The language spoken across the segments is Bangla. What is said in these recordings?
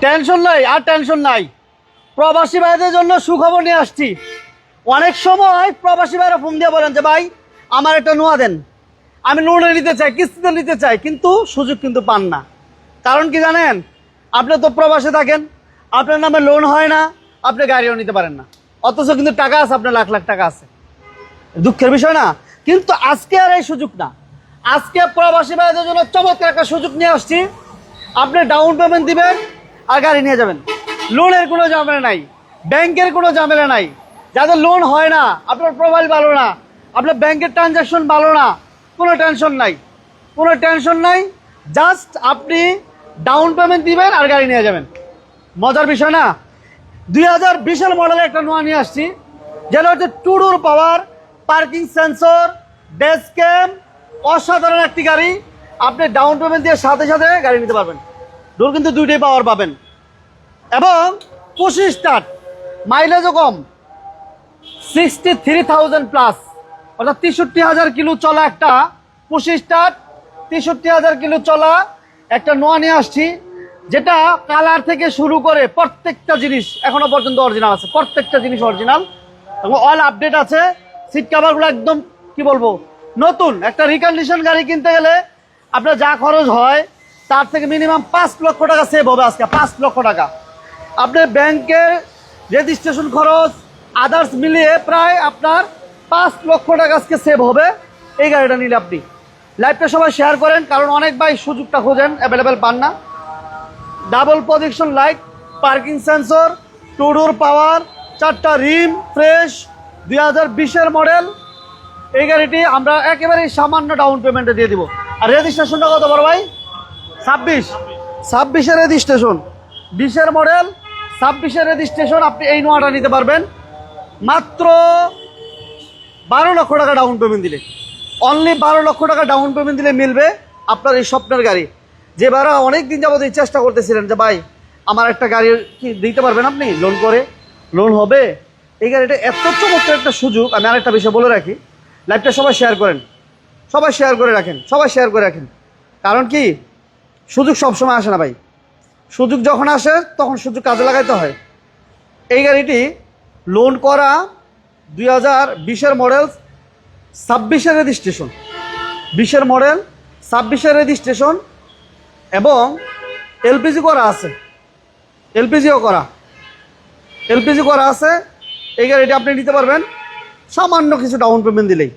টেনশন নাই, আর টেনশন নাই। প্রবাসী ভাইদের জন্য সুখবর নিয়ে আসছি। অনেক সময় প্রবাসী ভাইরা ফোন দিয়ে বলেন যে ভাই আমার একটা নোয়া দেন, আমি লোনে নিতে চাই, কিস্তিতে নিতে চাই, কিন্তু সুযোগ কিন্তু পান না। কারণ কি জানেন? আপনি তো প্রবাসে থাকেন, আপনার নামে লোন হয় না, আপনি গাড়িও নিতে পারেন না, অথচ কিন্তু টাকা আছে, আপনার লাখ লাখ টাকা আছে। দুঃখের বিষয় না? কিন্তু আজকে আর এই সুযোগ না। আজকে প্রবাসী ভাইদের জন্য চমৎকার একটা সুযোগ নিয়ে আসছি। আপনি ডাউন পেমেন্ট দিবেন আর গাড়ি নিয়ে যাবেন। লোনের কোনো ঝামেলা নাই, ব্যাংকের কোনো ঝামেলা নাই। যাদের লোন হয় না, আপনার প্রোফাইল ভালো না, আপনার ব্যাংকের ট্রানজ্যাকশন ভালো না, কোনো টেনশন নাই, কোনো টেনশন নাই। জাস্ট আপনি ডাউন পেমেন্ট দিবেন আর গাড়ি নিয়ে যাবেন। মজার বিষয় না? 2020 মডেলের একটা নোয়া নিয়ে আসছি, যেটা হচ্ছে টুডুর পাওয়ার, পার্কিং সেন্সর, ডেস্ক ক্যাম, অসাধারণ একটি গাড়ি। আপনি ডাউন পেমেন্ট দিয়ে সাথে সাথে গাড়ি নিতে পারবেন। ডোর কিন্তু দুইটাই পাওয়ার পাবেন এবং 25 স্টার্ট, মাইলেজও কম, 63,000 প্লাস, অর্থাৎ 63,000 কিলো চলা একটা 25 স্টার্ট, 63,000 কিলো চলা একটা নোয়া নিয়ে আসছি, যেটা কালার থেকে শুরু করে প্রত্যেকটা জিনিস এখনো পর্যন্ত অরিজিনাল আছে। প্রত্যেকটা জিনিস অরিজিনাল এবং অল আপডেট আছে। সিট কাভারগুলো একদম কি বলবো নতুন। একটা রিকন্ডিশন গাড়ি কিনতে গেলে আপনার যা খরচ হয় তার থেকে মিনিমাম 5 লক্ষ টাকা সেভ হবে আজকে। 5 লক্ষ টাকা আপনার ব্যাংকের রেজিস্ট্রেশন খরচ আদার্স মিলিয়ে প্রায় আপনার 5 লক্ষ টাকা আজকে সেভ হবে এই গাড়িটা নিলে। আপনি লাইভটা সবাই শেয়ার করেন, কারণ অনেক ভাই সুযোগটা খোঁজেন, অ্যাভেলেবেল পান না। Double projection light, parking sensor, two door power, 4টা রিম ফ্রেশ, 2020 মডেল। এই গাড়িটি আমরা একেবারেই সামান্য ডাউন পেমেন্টে দিয়ে দিব। আর রেজিস্ট্রেশনটা কত বড় ভাই? 26 রেজিস্ট্রেশন, 20 মডেল, 26 রেজিস্ট্রেশন। আপনি এই নোয়াটা নিতে পারবেন মাত্র 12 লক্ষ টাকা ডাউন পেমেন্ট দিলে। অনলি 12 লক্ষ টাকা ডাউন পেমেন্ট দিলে মিলবে আপনার এই স্বপ্নের গাড়ি। যে ভাড়া অনেক দিন যাবত এই চেষ্টা করতেছিলেন যে ভাই আমার একটা গাড়ি কি দিতে পারবেন আপনি লোন করে, লোন হবে। এই গাড়িটা এত চমৎকার একটা সুযোগ। আমি আরেকটা বিষয় বলে রাখি, লাইভটা সবাই শেয়ার করেন, সবাই শেয়ার করে রাখেন, সবাই শেয়ার করে রাখেন। কারণ কি সুযোগ সবসময় আসে না ভাই, সুযোগ যখন আসে তখন সুযোগ কাজে লাগাইতে হয়। এই গাড়িটি লোন করা 2020 মডেল, 26 রেজিস্ট্রেশন, 20 মডেল, 26 রেজিস্ট্রেশন এবং এলপিজি করা আছে, এলপিজিও করা, এলপিজি করা আছে। এই গাড়িটি আপনি নিতে পারবেন সামান্য কিছু ডাউন পেমেন্ট দিলেই,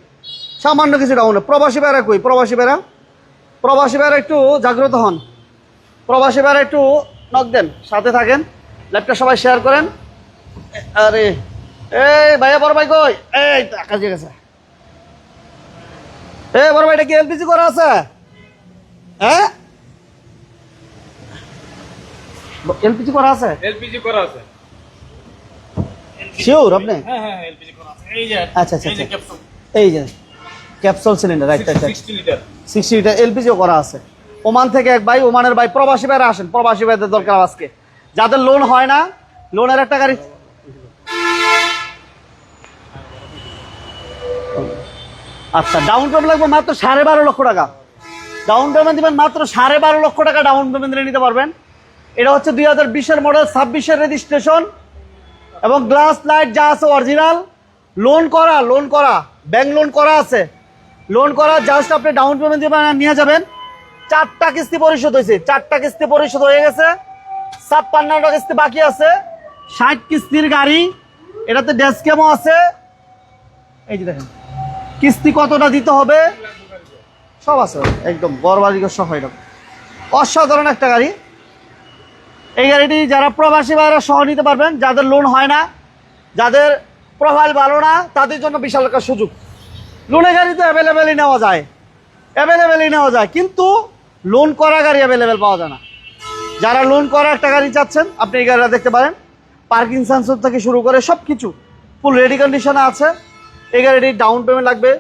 সামান্য কিছু ডাউন। প্রবাসী ভাইরা কই? প্রবাসী ভাইরা একটু জাগ্রত হন, প্রবাসী ভাইরা একটু নক দেন, সাথে থাকেন, লাইভটা সবাই শেয়ার করেন। আরে এই ভাইয়া বড় ভাই কই? এই কাজে গেছে। এই বড় ভাই, এটা কি এলপিজি করা আছে? হ্যাঁ এলপিজি করা আছে, এলপিজি করা আছে। শিওর আপনি? হ্যাঁ হ্যাঁ এলপিজি করা আছে। এই যে আচ্ছা আচ্ছা এই যে আচ্ছা, ক্যাপসুল এই যে capsule cylinder, right right, 60 litre, 60 litre এলপিজিও করা আছে। ওমান থেকে এক ভাই, ওমানের ভাই, প্রবাসী ভাইরা আসেন, প্রবাসী ভাইদের দরকার আজকে, যাদের লোন হয় না, লোনের একটা গাড়ি। আচ্ছা, ডাউন পেমেন্ট লাগবে মাত্র 12.5 লক্ষ টাকা। ডাউন পেমেন্ট দিবেন মাত্র 12.5 লক্ষ টাকা ডাউন পেমেন্ট দিলে নিতে পারবেন। এটা হচ্ছে 2020 মডেল, 26 রেজিস্ট্রেশন এবং গ্লাস লাইট যা আছে অরিজিনাল। লোন করা, লোন করা, ব্যাংক লোন করা আছে, লোন করা। জাস্ট আপনি ডাউন পেমেন্ট দিবেন আর নিয়ে যাবেন। 4টা কিস্তি পরিশোধ হয়েছে, 4টা কিস্তি পরিশোধ হয়ে গেছে, 56টা কিস্তি বাকি আছে। 60 কিস্তির গাড়ি, এটাতে ডেস্ক ক্যামও আছে। এই যে দেখেন কিস্তি কতটা দিতে হবে সব আছে, একদম গড়বাড়ি সহ। এটা অসাধারণ একটা গাড়ি। এই গাড়িটি যারা প্রবাসী ভাইরা সহ নিতে পারবেন, যাদের লোন হয় না, যাদের প্রোফাইল ভালো না, তাদের জন্য বিশাল একটা সুযোগ। লোনের গাড়ি তো অ্যাভেলেবেলই নেওয়া যায়, অ্যাভেলেবেলই নেওয়া যায়, কিন্তু লোন করা গাড়ি অ্যাভেলেবেল পাওয়া যায় না। যারা লোন করা একটা গাড়ি চাচ্ছেন, আপনি এই গাড়িটা দেখতে পারেন। পার্কিং সেন্সর থেকে শুরু করে সব কিছু ফুল রেডি কন্ডিশনে আছে। এই গাড়িটির ডাউন পেমেন্ট লাগবে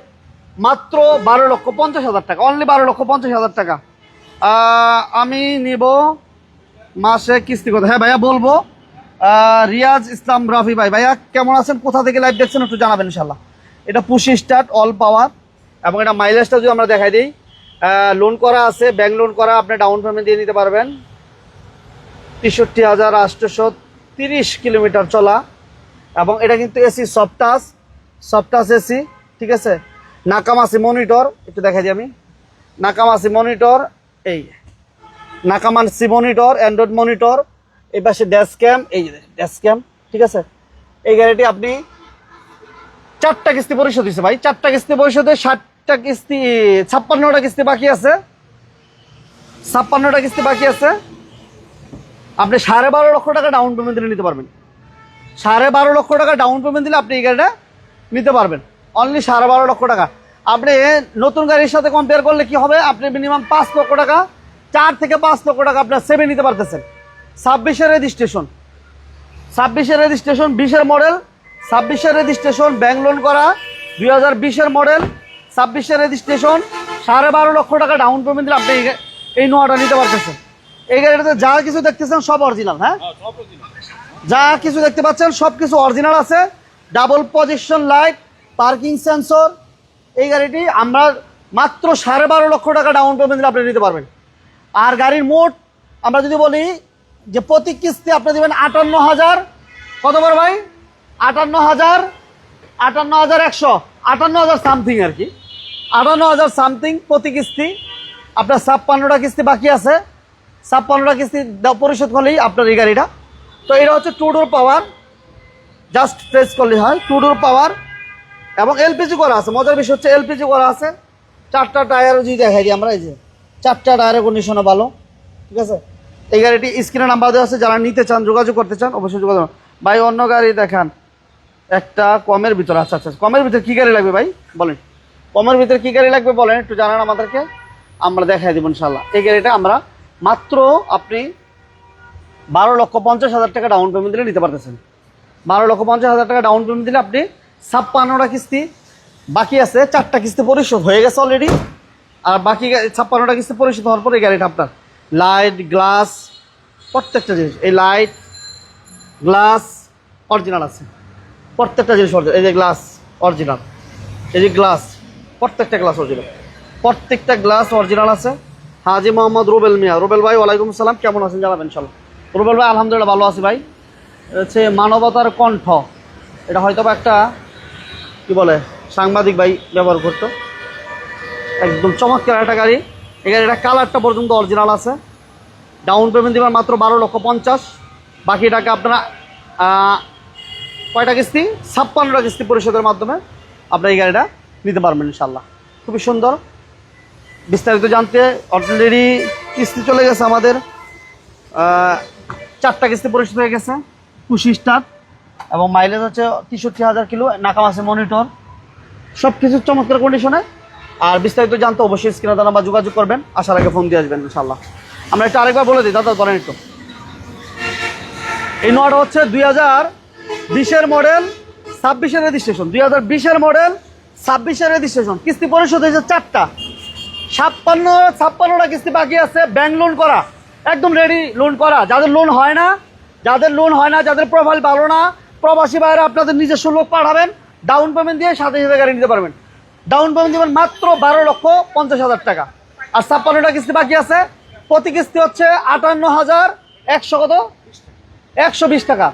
মাত্র 12,50,000 টাকা, অনলি 12,50,000 টাকা। আমি নিব মাসে কিস্তি কথা। হ্যাঁ ভাইয়া বলবো। রিয়াজ ইসলাম রাফি ভাই, ভাইয়া কেমন আছেন, কোথা থেকে লাইভ দেখছেন একটু জানাবেন ইনশাল্লাহ। এটা পুশ স্টার্ট, অল পাওয়ার এবং এটা মাইলেজটা যদি আমরা দেখাই দিই, লোন করা আছে, ব্যাংক লোন করা, আপনি ডাউন পেমেন্ট দিয়ে নিতে পারবেন। 63,830 কিলোমিটার চলা, এবং এটা কিন্তু এসি সফট টাচ এসি, ঠিক আছে। নাকামাসি মনিটর, একটু দেখাই দিই আমি, নাকামাসি মনিটর, এই নাকামাসি মনিটর, অ্যান্ড্রয়েড মনিটর, এই পাশে ড্যাশ ক্যাম, এই ড্যাশ ক্যাম, ঠিক আছে। এই গাড়িটি আপনি 4টা কিস্তি পরিশোধ হয়েছে ভাই, 4টা কিস্তি পরিশোধে 60টা কিস্তি, 56টা কিস্তি বাকি আছে, 56টা কিস্তি বাকি আছে। আপনি 12.5 লক্ষ টাকা ডাউন পেমেন্ট দিলে নিতে পারবেন। 12.5 লক্ষ টাকা ডাউন পেমেন্ট দিলে আপনি এই গাড়িটা নিতে পারবেন, অনলি 12.5 লক্ষ টাকা। আপনি নতুন গাড়ির সাথে কম্পেয়ার করলে কি হবে, আপনি মিনিমাম 5 লক্ষ টাকা, 4 থেকে 5 লক্ষ টাকা আপনার সেভে নিতে পারতেছেন। 26-এর রেজিস্ট্রেশন, 26-এর রেজিস্ট্রেশন, 20-এর মডেল, 26-এর রেজিস্ট্রেশন, ব্যাংক লোন করা, 2020-এর মডেল, 26-এর রেজিস্ট্রেশন, 12.5 লক্ষ টাকা ডাউন পেমেন্ট দিলে আপনি এই নোয়াটা নিতে পারতেছেন। এই গাড়িটাতে যা কিছু দেখতেছেন সব অরিজিনাল, হ্যাঁ, সব অরিজিনাল। যা কিছু দেখতে পাচ্ছেন সব কিছু অরিজিনাল আছে। Double position light, parking sensor. এই গাড়িটি আমরা মাত্র 12.5 লক্ষ টাকা ডাউন পেমেন্ট দিলে আপনি নিতে পারবেন। আর গাড়ির মোট আমরা যদি বলি যে প্রতি কিস্তি আপনি দেবেন 58,000, কতবার ভাই, 58,100, 58,000 সামথিং আর কি, 58,000 সামথিং প্রতি কিস্তি। আপনার 56টা কিস্তি বাকি আছে, 56টা কিস্তি পরিশোধ করলেই আপনার এই গাড়িটা। তো এটা হচ্ছে 2 ডোর পাওয়ার, জাস্ট প্রেস করলে হয়, 2 ডোর পাওয়ার, এবং এলপিজি করা আছে। মজার বিষয় হচ্ছে এলপিজি করা আছে। 4টা টায়ার যদি দেখাই দিই আমরা, এই যে 4টা টায়ারের কন্ডিশনও ভালো, ঠিক আছে। এই গাড়িটি স্ক্রিনে নাম্বার দেওয়া আছে, যারা নিতে চান, যোগাযোগ করতে চান, অবশ্যই যোগাযোগ। ভাই অন্য গাড়ি দেখান একটা কমের ভিতরে। আচ্ছা আচ্ছা, কমের ভিতরে কী গাড়ি লাগবে ভাই বলেন, কমের ভিতরে কী গাড়ি লাগবে বলেন, একটু জানান আমাদেরকে, আমরা দেখাই দেবো ইনশাল্লাহ। এই গাড়িটা আমরা মাত্র আপনি 12,50,000 টাকা ডাউন পেমেন্ট দিলে নিতে পারতেছেন। 12,50,000 টাকা ডাউন পেমেন্ট দিলে আপনি 56টা কিস্তি বাকি আছে, 4টা কিস্তি পরিশোধ হয়ে গেছে অলরেডি, আর বাকি 56টা কিস্তি পরিশোধ হওয়ার পরে এই গাড়িটা আপনার লাইট, গ্লাস, প্রত্যেকটা জিনিস, এই লাইট, গ্লাস অরিজিনাল আছে, প্রত্যেকটা জিনিস অরিজিনাল। এই যে গ্লাস অরিজিনাল, এই যে গ্লাস, প্রত্যেকটা গ্লাস অরিজিনাল, প্রত্যেকটা গ্লাস অরিজিনাল আছে। হাজি মোহাম্মদ রুবেল মিয়া, রুবেল ভাই ওয়ালাইকুম আসসালাম, কেমন আছেন জানাবেন ইনশাল্লাহ। রুবেল ভাই আলহামদুলিল্লাহ ভালো আছি ভাই। হচ্ছে মানবতার কণ্ঠ, এটা হয়তো বা একটা কি বলে সাংবাদিক ভাই ব্যবহার করতো, একদম চমৎকার একটা গাড়ি। এই গাড়িটা কালারটা পর্যন্ত অরিজিনাল আছে। ডাউন পেমেন্ট দেবেন মাত্র 12,50,000, বাকি টাকা আপনারা কয়টা কিস্তি, 56টা কিস্তি পরিশোধের মাধ্যমে আপনার এই গাড়িটা নিতে পারবেন ইনশাল্লাহ। খুবই সুন্দর। বিস্তারিত জানতে অলরেডি কিস্তি চলে গেছে আমাদের, 4টা কিস্তি পরিশোধ হয়ে গেছে, 25 স্টার, এবং মাইলেজ হচ্ছে 63,000 কিলো, নাকামাসি মনিটর, সব কিছু চমৎকার কন্ডিশনে। আর বিস্তারিত জানতে অবশ্যই স্ক্রিনে দেওয়া নাম্বার যোগাযোগ করবেন, আসার আগে ফোন দিয়ে আসবেন ইনশাল্লাহ। আমরা একটু আরেকবার বলে দিই দাদা, ধরেন একটু। এই নোয়াটা হচ্ছে 2020-এর মডেল, 26-এর রেজিস্ট্রেশন, 2020-এর মডেল, 26-এর রেজিস্ট্রেশন, কিস্তি পরিশোধ হয়েছে 4টা, 56টা কিস্তি বাকি আছে, ব্যাংক লোন করা, একদম রেডি লোন করা। যাদের লোন হয় না, যাদের প্রোফাইল ভালো না, প্রবাসী ভাইরা আপনাদের নিজস্ব লোক পাঠাবেন, ডাউন পেমেন্ট দিয়ে সাথে সাথে গাড়ি নিতে পারবেন। ডাউন পেমেন্ট দেবেন মাত্র 12,50,000 টাকা, আর 56টা কিস্তি বাকি আছে। প্রতি কিস্তি হচ্ছে 58,100 কত 120 টাকা,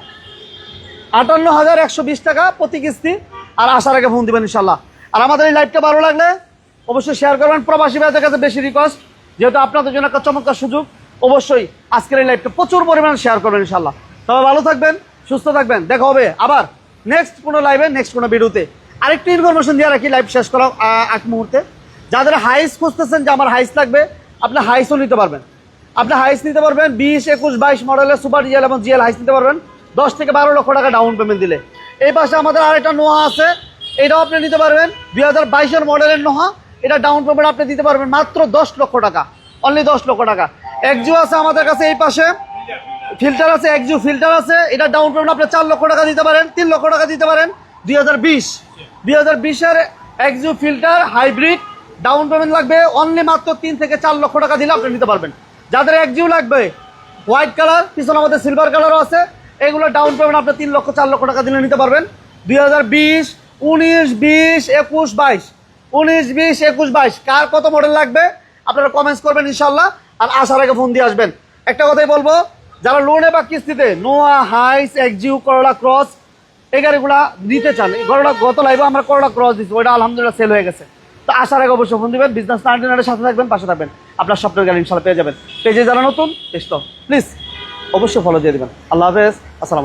58,120 টাকা প্রতি কিস্তি। আর আসার আগে ফোন দিবেন ইনশাল্লাহ। আর আমাদের এই লাইভটা ভালো লাগলে অবশ্যই শেয়ার করবেন। প্রবাসী ভাইদের কাছে বেশি রিকোয়েস্ট, যেহেতু আপনাদের জন্য একটা চমৎকার সুযোগ, অবশ্যই আজকের এই লাইভটা প্রচুর পরিমাণে শেয়ার করবেন ইনশাল্লাহ। তবে ভালো থাকবেন, সুস্থ থাকবেন, দেখা হবে আবার নেক্সট কোনো লাইভে, নেক্সট কোনো ভিডিওতে। আরেকটি ইনফরমেশন দিয়ে রাখি লাইভ শেষ করার এক মুহূর্তে, যাদের হাইস খুঁজতেছেন যে আমার হাইস লাগবে, আপনি হাইসও নিতে পারবেন। আপনি হাইস নিতে পারবেন 20, 21, 22 মডেলের সুপার ডিএল এবং জিএল হাইস নিতে পারবেন 10 থেকে 12 লক্ষ টাকা ডাউন পেমেন্ট দিলে। এই পাশে আমাদের আরেকটা নোহা আছে, এটাও আপনি নিতে পারবেন 2022-এর মডেলের নোহা। এটা ডাউন পেমেন্ট আপনি দিতে পারবেন মাত্র 10 লক্ষ টাকা, অনলি 10 লক্ষ টাকা। একজু আছে আমাদের কাছে, এই পাশে ফিল্টার আছে, একজু ফিল্টার আছে, এটা ডাউন পেমেন্ট আপনি 4 লক্ষ টাকা দিতে পারেন, 3 লক্ষ টাকা দিতে পারেন। 2020-এর একজু ফিল্টার হাইব্রিড, ডাউন পেমেন্ট লাগবে অনলি মাত্র 3 থেকে 4 লক্ষ টাকা দিলে আপনি নিতে পারবেন। যাদের একজু লাগবে হোয়াইট কালার, পিছনে আমাদের সিলভার কালারও আছে, এগুলো ডাউন পেমেন্ট আপনি 3 লক্ষ 4 লক্ষ টাকা দিলে নিতে পারবেন। 2020, 19, 20, 21, 22, 19, 20, 21, 22 কার কত মডেল লাগবে আপনারা কমেন্টস করবেন ইনশাল্লাহ। আর আসার আগে ফোন দিয়ে আসবেন। একটা কথাই বলবো, যারা লোনে বা কিস্তিতে নোয়া, হাইস, এক্সিউ, করোলা ক্রস এই গাড়িগুলা নিতে চান, এই করোলা গত লাইভে আমরা করোলা ক্রস দিচ্ছি, ওইটা আলহামদুলিল্লাহ সেল হয়ে গেছে। তো আসার আগে অবশ্যই ফোন দিবেন, বিজনেস 99 সাথে থাকবেন, পাশে থাকবেন, আপনার স্বপ্নের গাড়ি ইনশাল্লাহ পেয়ে যাবেন। পেজে যারা নতুন পেজটা প্লিজ অবশ্যই ফলো দিয়ে দিবেন। আল্লাহ হাফেজ, আসসালাম।